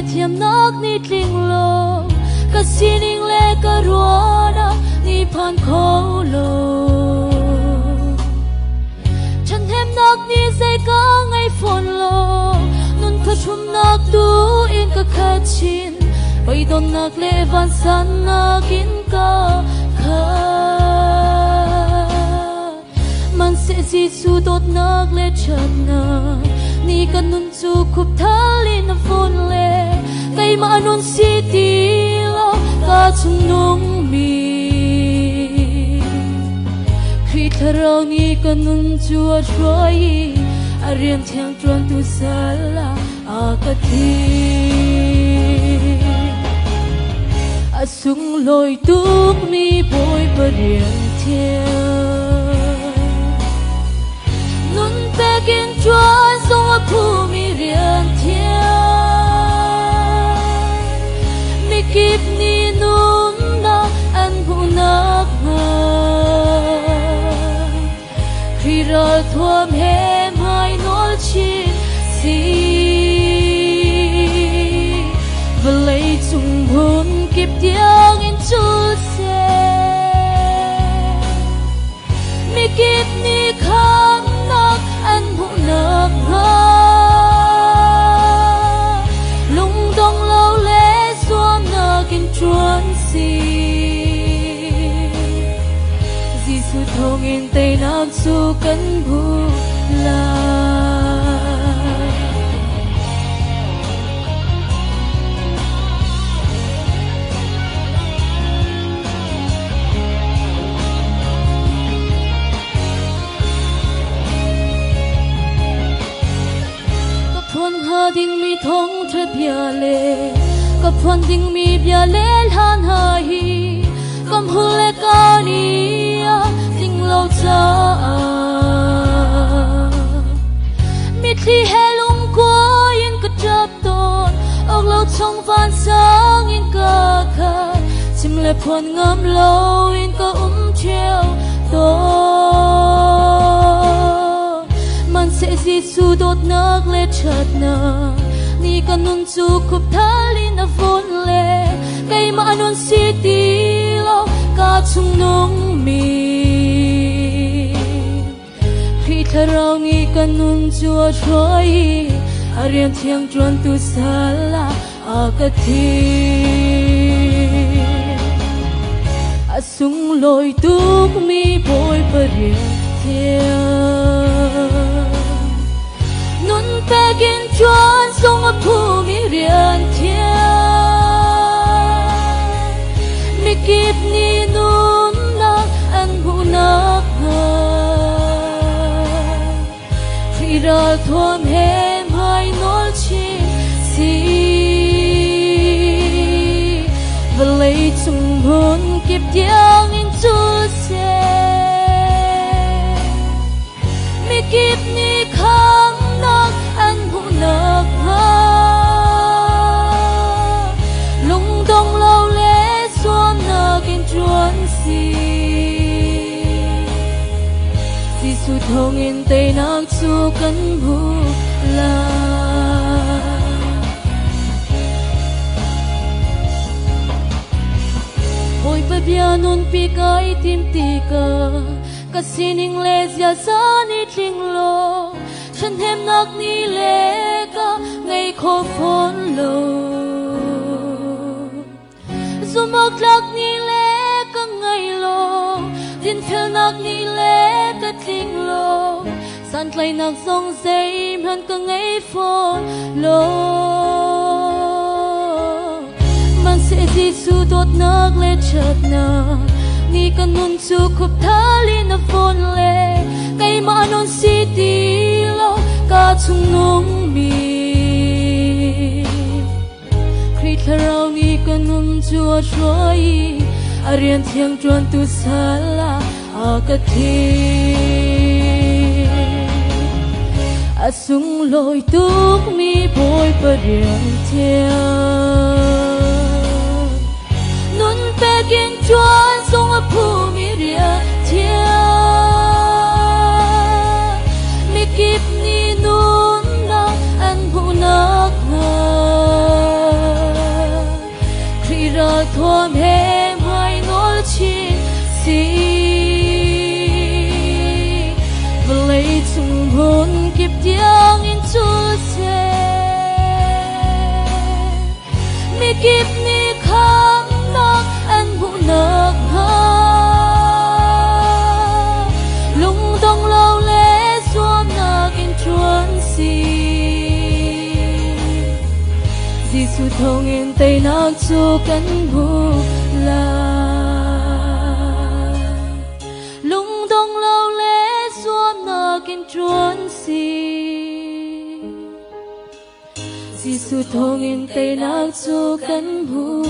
thiam nak ni tling lo ka sining le ka ruana ni phan kho lo chan hem nak ni sai ka ngai phon lo nun kha chum nak tu in ka kha chin bai don nak le van san nak in ka kha man se si su dot nak le chat na ni kan nun chu khup thalin na phone le kai ma nun si ti lo ka chung nong mi khi tharau ni kan nun chu a throi a riam thiang tron tu sala a ka thi a sung loi tuk mi boy pa riam thiang nun pe kin chuan song a phu mi riam thiang mi kip ni num na an hu nak nga khi ra thuam hem hai nol chin si và lấy chung hôn kịp tiếng in chu se mi kịp ni khám nak an hu nak nga lung dong lâu lẽ xuân nak in chuan si Giêsu thong in tay nak su kan bu la ding mi thong thre bia le ka phon ding mi bia le han ha hi kam hu le ka ni a ding lo cha mi thi he lung ko in ka chap ton ok lo chong van sang in ka kha sim le phon ngam lo in ka cheo to man se Giêsu dot nak le chat na ni kan nun chu khup thalin a von le kai ma nun si ti lo ka chung nong mi khi tharau ni kan nun chu a throi a riam thiang tron tu sala a ka thi a sung loi tuk mi boy pa riam thiang nun pe kin chuan song a phu mi rian thiang mi kip ni num nak an hu nak nga khi ra thuam hem hai nol chin si và lấy chung hôn kip tiếng in chu se mi kip ni kham nak an hu nak ha lung dong lâu lẽ xuân nak in chuan si Giêsu thong in tay nak chu kan bu la oi pa bia nun pi kai tim ti ka ka sining le zia sa ni tling lo chan hem nak ni le ka ngai kho phon lo zumok lak ni le ka ngai lo din phel nak ni le ka tling lo san tlai nak song sei man ka ngai phon lo man se Giêsu dot nak le chat na ni kan nun chu khup thalin a phon le kai ma nun si ti lo ka chung nong mi khi tharau ni kan nun chu a throi a rian thiang tron tu sala a ka thi a sung loi tuk mi boy pa rian thiang nun pe kin chuan song a phu mi rian thiang mi kip ni nun nak an hu nak nga tiếng in chu xe mi kịp mi khám nóc anh vụ nợ ha lung tung lâu lẽ xua nợ in chuan si Giêsu thông in tay nóc chu cánh bu la lung tung lâu lẽ xua nợ in chuan si Giêsu thông in tay nóc chu cánh bu